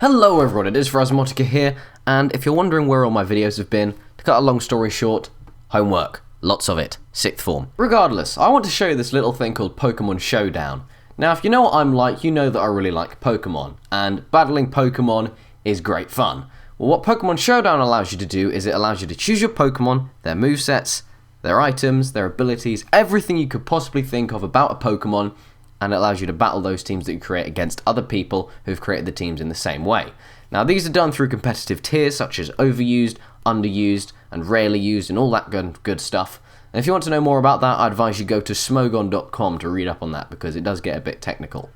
Hello everyone, it is phrasmotica here, and if you're wondering where all my videos have been, to cut a long story short, homework. Lots of it. Sixth form. Regardless, I want to show you this little thing called Pokémon Showdown. Now, if you know what I'm like, you know that I really like Pokemon, and battling Pokemon is great fun. Well, what Pokémon Showdown allows you to do is it allows you to choose your Pokemon, their movesets, their items, their abilities, everything you could possibly think of about a Pokemon, and it allows you to battle those teams that you create against other people who've created the teams in the same way. Now, these are done through competitive tiers such as OverUsed, UnderUsed, and Rarely Used, and all that good stuff. And if you want to know more about that, I advise you go to smogon.com to read up on that, because it does get a bit technical.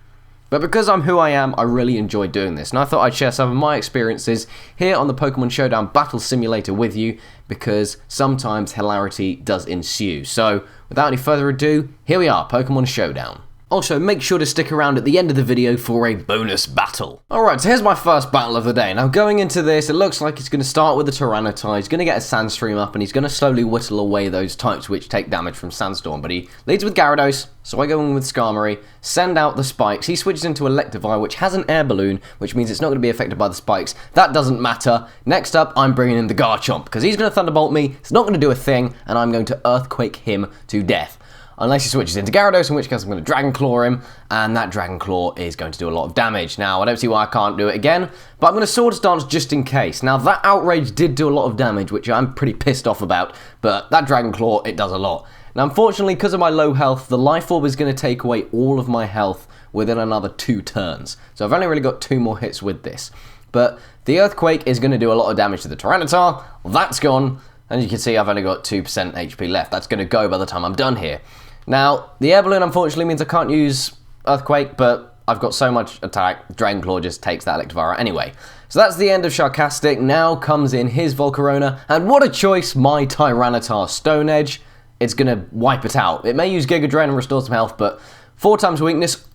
But because I'm who I am, I really enjoy doing this, and I thought I'd share some of my experiences here on the Pokémon Showdown Battle Simulator with you, because sometimes hilarity does ensue. So, without any further ado, here we are, Pokémon Showdown. Also, make sure to stick around at the end of the video for a bonus battle. Alright, so here's my first battle of the day. Now, going into this, it looks like he's going to start with the Tyranitar, he's going to get a Sandstream up, and he's going to slowly whittle away those types which take damage from Sandstorm. But he leads with Gyarados, so I go in with Skarmory, send out the spikes. He switches into Electivire, which has an air balloon, which means it's not going to be affected by the spikes. That doesn't matter. Next up, I'm bringing in the Garchomp, because he's going to Thunderbolt me, it's not going to do a thing, and I'm going to Earthquake him to death. Unless he switches into Gyarados, in which case I'm going to Dragon Claw him, and that Dragon Claw is going to do a lot of damage. Now, I don't see why I can't do it again, but I'm going to Swords Dance just in case. Now, that Outrage did do a lot of damage, which I'm pretty pissed off about, but that Dragon Claw, it does a lot. Now, unfortunately, because of my low health, the Life Orb is going to take away all of my health within another 2 turns. So I've only really got 2 more hits with this. But the Earthquake is going to do a lot of damage to the Tyranitar. That's gone. And you can see I've only got 2% HP left. That's going to go by the time I'm done here. Now, the Air Balloon unfortunately means I can't use Earthquake, but I've got so much attack, Dragon Claw just takes that Electivire anyway. So that's the end of Sarcastic. Now comes in his Volcarona, and what a choice, my Tyranitar Stone Edge. It's going to wipe it out. It may use Giga Drain and restore some health, but 4 times weakness,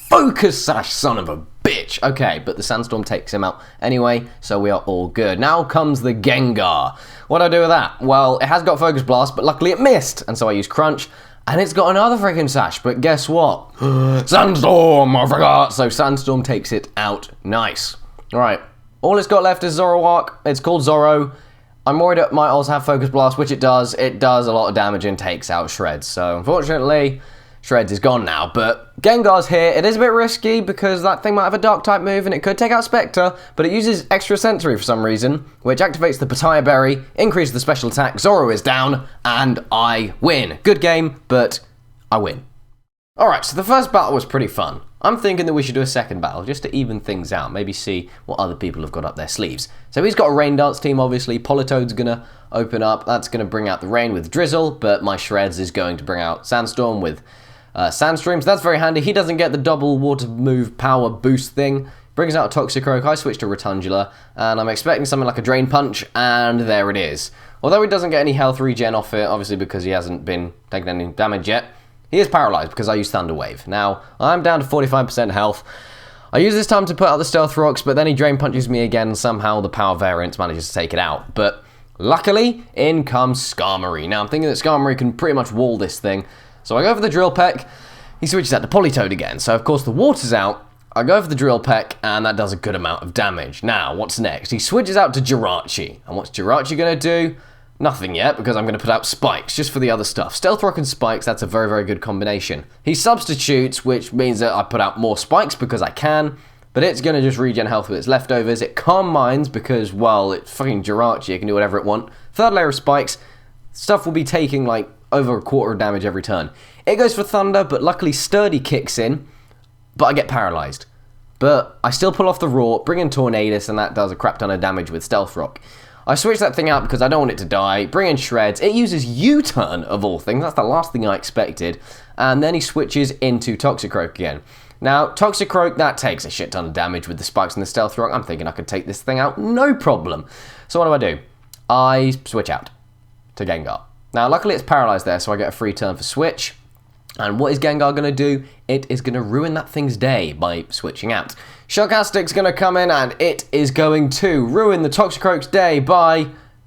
Focus Sash, son of a bitch. Okay, but the Sandstorm takes him out anyway, so we are all good. Now comes the Gengar. What do I do with that? Well, it has got Focus Blast, but luckily it missed, and so I use Crunch. And it's got another freaking Sash, but guess what? Sandstorm, I forgot! So Sandstorm takes it out. Nice. Alright, all it's got left is Zoroark. It's called Zoro. I'm worried it might also have Focus Blast, which it does. It does a lot of damage and takes out Shreds. So unfortunately, Shreds is gone now. But Gengar's here. It is a bit risky because that thing might have a Dark-type move and it could take out Spectre, but it uses Extra Sensory for some reason, which activates the Pataya Berry, increases the special attack, Zoro is down, and I win. Good game, but I win. Alright, so the first battle was pretty fun. I'm thinking that we should do a second battle, just to even things out, maybe see what other people have got up their sleeves. So he's got a Rain Dance team, obviously. Politoed's going to open up. That's going to bring out the Rain with Drizzle, but my Shreds is going to bring out Sandstorm with Sandstream, so that's very handy. He doesn't get the double water move power boost thing. Brings out a Toxicroak. I switch to Rotundula, and I'm expecting something like a Drain Punch, and there it is. Although he doesn't get any health regen off it, obviously because he hasn't been taking any damage yet, he is paralyzed because I use Thunder Wave. Now, I'm down to 45% health. I use this time to put out the Stealth Rocks, but then he Drain Punches me again, and somehow the Power Variant manages to take it out. But luckily, in comes Skarmory. Now, I'm thinking that Skarmory can pretty much wall this thing. So I go for the Drill Peck, he switches out to Politoed again, so of course the water's out, I go for the Drill Peck, and that does a good amount of damage. Now, what's next? He switches out to Jirachi, and what's Jirachi going to do? Nothing yet, because I'm going to put out Spikes, just for the other stuff. Stealth Rock and Spikes, that's a very, very good combination. He substitutes, which means that I put out more Spikes because I can, but it's going to just regen health with its leftovers. It Calm Minds because, well, it's fucking Jirachi, it can do whatever it wants. Third layer of Spikes, stuff will be taking, like, over a quarter of damage every turn. It goes for Thunder, but luckily Sturdy kicks in, but I get paralyzed. But I still pull off the Roar, bring in Tornadus, and that does a crap ton of damage with Stealth Rock. I switch that thing out because I don't want it to die, bring in Shreds, it uses U-Turn of all things, that's the last thing I expected, and then he switches into Toxicroak again. Now, Toxicroak, that takes a shit ton of damage with the Spikes and the Stealth Rock. I'm thinking I could take this thing out, no problem. So what do? I switch out to Gengar. Now, luckily it's paralyzed there, so I get a free turn for switch. And what is Gengar going to do? It is going to ruin that thing's day by switching out. Sarcastic's going to come in, and it is going to ruin the Toxicroak's day by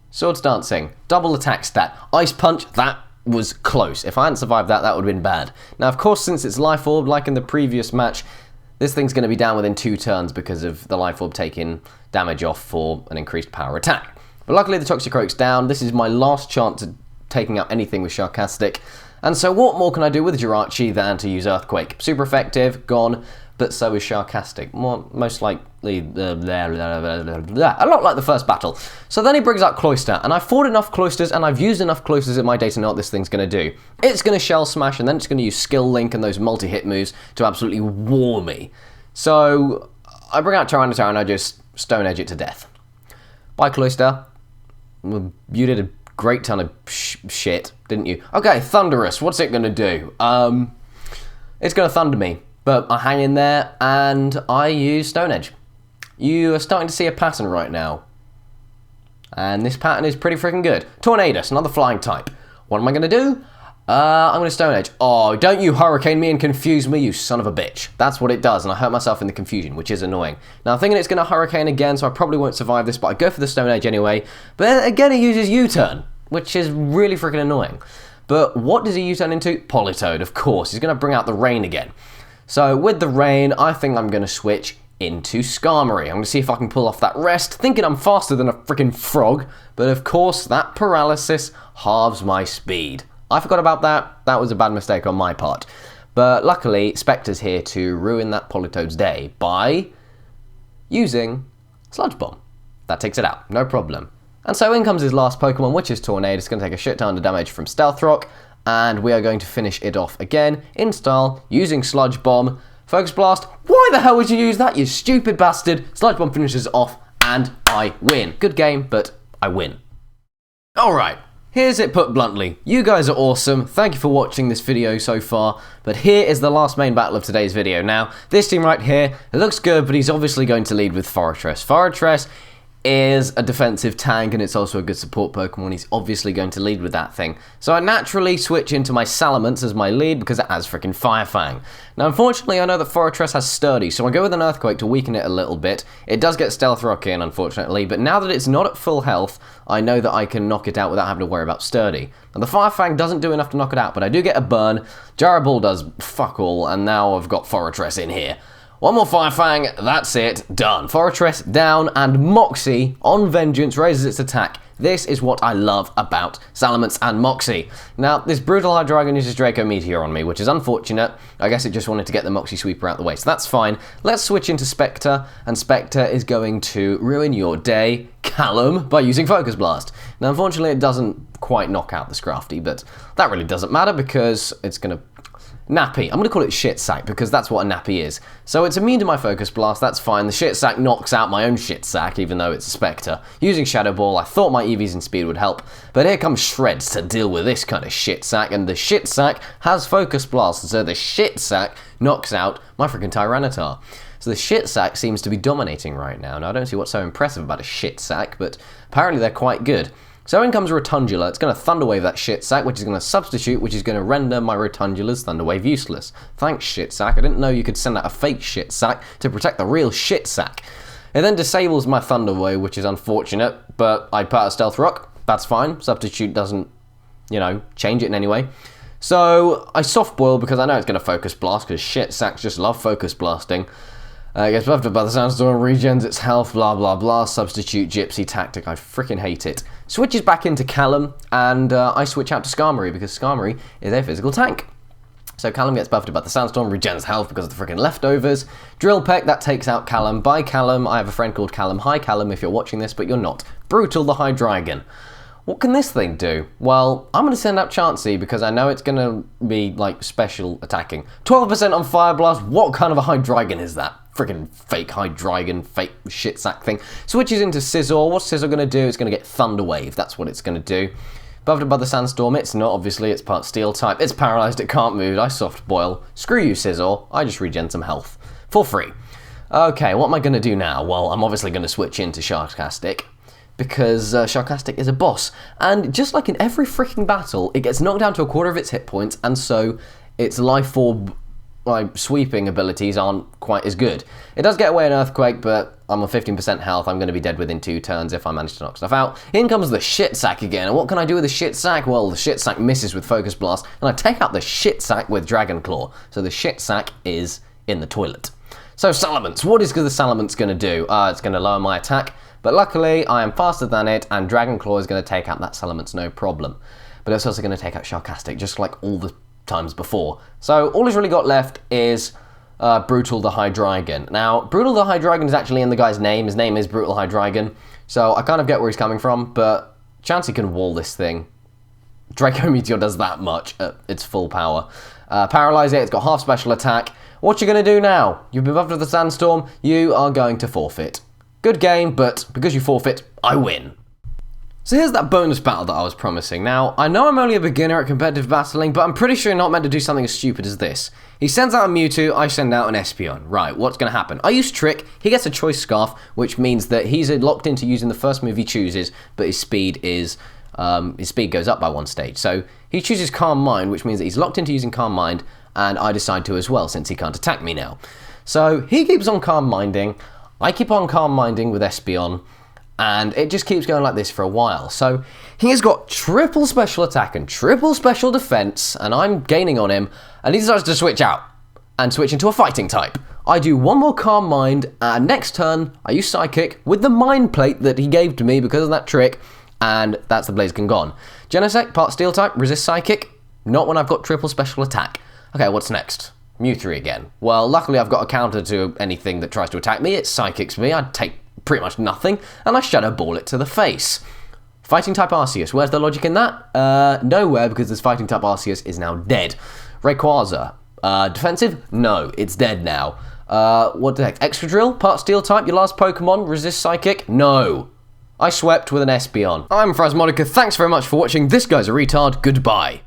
Swords Dancing. Double attack stat. Ice Punch, that was close. If I hadn't survived that, that would have been bad. Now, of course, since it's Life Orb, like in the previous match, this thing's going to be down within 2 turns because of the Life Orb taking damage off for an increased power attack. But luckily the Toxicroak's down. This is my last chance at taking out anything with Sarcastic. And so what more can I do with Jirachi than to use Earthquake? Super effective, gone, but so is Sarcastic. Most likely, a lot like the first battle. So then he brings out Cloyster, and I've fought enough Cloysters and I've used enough Cloysters in my day to know what this thing's going to do. It's going to Shell Smash, and then it's going to use Skill Link and those multi-hit moves to absolutely war me. So I bring out Tyranitar and I just Stone Edge it to death. Bye, Cloyster. You did a great ton of shit, didn't you? Okay, Thunderous, what's it going to do? It's going to Thunder me. But I hang in there, and I use Stone Edge. You are starting to see a pattern right now. And this pattern is pretty freaking good. Tornadus, another flying type. What am I going to do? I'm going to Stone Edge. Oh, don't you Hurricane me and confuse me, you son of a bitch. That's what it does, and I hurt myself in the confusion, which is annoying. Now, I'm thinking it's going to Hurricane again, so I probably won't survive this, but I go for the Stone Edge anyway. But again, it uses U-Turn, which is really freaking annoying. But what does he U-Turn into? Politoed, of course. He's going to bring out the Rain again. So with the Rain, I think I'm going to switch into Skarmory. I'm going to see if I can pull off that rest, thinking I'm faster than a freaking frog, but of course that paralysis halves my speed. I forgot about that. That was a bad mistake on my part. But luckily, Spectre's here to ruin that Politoed's day by using Sludge Bomb. That takes it out, no problem. And so in comes his last Pokemon, which is Tornado. It's going to take a shit ton of damage from Stealth Rock, and we are going to finish it off again in style using Sludge Bomb. Focus Blast. Why the hell would you use that, you stupid bastard? Sludge Bomb finishes off, and I win. Good game, but I win. Alright, here's it put bluntly. You guys are awesome. Thank you for watching this video so far. But here is the last main battle of today's video. Now, this team right here, it looks good, but he's obviously going to lead with Forretress. Forretress is a defensive tank, and it's also a good support Pokemon. He's obviously going to lead with that thing. So I naturally switch into my Salamence as my lead because it has freaking Fire Fang. Now, unfortunately, I know that Forretress has Sturdy, so I go with an Earthquake to weaken it a little bit. It does get Stealth Rock in, unfortunately, but now that it's not at full health, I know that I can knock it out without having to worry about Sturdy. Now, the Fire Fang doesn't do enough to knock it out, but I do get a burn. Jaraball does fuck all, and now I've got Forretress in here. One more Fire Fang, that's it, done. Forretress down, and Moxie, on vengeance, raises its attack. This is what I love about Salamence and Moxie. Now, this Brutal Hydreigon uses Draco Meteor on me, which is unfortunate. I guess it just wanted to get the Moxie Sweeper out the way, so that's fine. Let's switch into Spectre, and Spectre is going to ruin your day, Callum, by using Focus Blast. Now, unfortunately, it doesn't quite knock out the Scrafty, but that really doesn't matter because it's going to... Nappy. I'm going to call it Shit Sack because that's what a Nappy is. So it's immune to my Focus Blast, that's fine. The Shit Sack knocks out my own Shit Sack, even though it's a Spectre. Using Shadow Ball, I thought my EVs and speed would help, but here comes Shreds to deal with this kind of Shit Sack, and the Shit Sack has Focus Blast, so the Shit Sack knocks out my freaking Tyranitar. So the Shit Sack seems to be dominating right now. Now, I don't see what's so impressive about a Shit Sack, but apparently they're quite good. So in comes Rotundula. It's going to Thunder Wave that Shit Sack, which is going to substitute, which is going to render my Rotundula's Thunder Wave useless. Thanks, Shit Sack. I didn't know you could send out a fake Shit Sack to protect the real Shit Sack. It then disables my Thunder Wave, which is unfortunate, but I put out Stealth Rock. That's fine. Substitute doesn't, change it in any way. So I Soft Boil because I know it's going to Focus Blast, because Shit Sacks just love Focus Blasting. It gets buffed up by the Sandstorm, regens its health, blah blah blah, substitute Gypsy tactic, I freaking hate it. Switches back into Callum, and I switch out to Skarmory, because Skarmory is a physical tank. So Callum gets buffed by the Sandstorm, regens health because of the freaking leftovers. Drill Peck, that takes out Callum. Bye Callum, I have a friend called Callum. Hi Callum if you're watching this, but you're not. Brutal the Hydreigon. What can this thing do? Well, I'm going to send out Chansey because I know it's going to be, special attacking. 12% on Fire Blast, what kind of a Hydreigon is that? Freaking fake Hydreigon, fake Shit Sack thing. Switches into Scizor. What's Scizor going to do? It's going to get Thunder Wave, that's what it's going to do. Buffed by the Sandstorm, it's not, obviously, it's part Steel type. It's paralysed, it can't move, I Soft Boil. Screw you, Scizor, I just regen some health. For free. Okay, what am I going to do now? Well, I'm obviously going to switch into Sarcastic, because Sarcastic is a boss. And just like in every freaking battle, it gets knocked down to a quarter of its hit points, and so its Life Orb sweeping abilities aren't quite as good. It does get away an Earthquake, but I'm on 15% health. I'm going to be dead within 2 turns if I manage to knock stuff out. In comes the Shit Sack again, and what can I do with the Shit Sack? Well, the Shit Sack misses with Focus Blast, and I take out the Shit Sack with Dragon Claw. So the Shit Sack is in the toilet. So Salamence, what is the Salamence going to do? It's going to lower my attack, but luckily I am faster than it, and Dragon Claw is going to take out that Salamence no problem. But it's also going to take out Sarcastic, just like all the times before. So all he's really got left is Brutal the Hydreigon. Now, Brutal the Hydreigon is actually in the guy's name. His name is Brutal Hydreigon, so I kind of get where he's coming from, but Chansey can wall this thing. Draco Meteor does that much at its full power. Paralyze it, it's got half special attack. What you going to do now? You've been buffed with the Sandstorm, you are going to forfeit. Good game, but because you forfeit, I win. So here's that bonus battle that I was promising. Now, I know I'm only a beginner at competitive battling, but I'm pretty sure you're not meant to do something as stupid as this. He sends out a Mewtwo, I send out an Espeon. Right, what's going to happen? I use Trick, he gets a Choice Scarf, which means that he's locked into using the first move he chooses, but his speed goes up by 1 stage. So he chooses Calm Mind, which means that he's locked into using Calm Mind, and I decide to as well, since he can't attack me now. So he keeps on Calm Minding, I keep on Calm Minding with Espeon, and it just keeps going like this for a while. So he has got triple special attack and triple special defense, and I'm gaining on him, and he decides to switch out and switch into a fighting type. I do one more Calm Mind, and next turn I use Psychic with the Mind Plate that he gave to me because of that trick, and that's the Blaziken gone. Genesect, part Steel type, resist Psychic, not when I've got triple special attack. Okay, what's next? Mewtwo again. Well, luckily I've got a counter to anything that tries to attack me. It Psychics me, I take pretty much nothing, and I Shadow Ball it to the face. Fighting type Arceus, where's the logic in that? Nowhere, because this fighting type Arceus is now dead. Rayquaza, defensive? No, it's dead now. What the heck? Excadrill, part Steel type, your last Pokemon, resist Psychic? No. I swept with an Espeon. I'm Phrasmotica, thanks very much for watching. This guy's a retard, goodbye.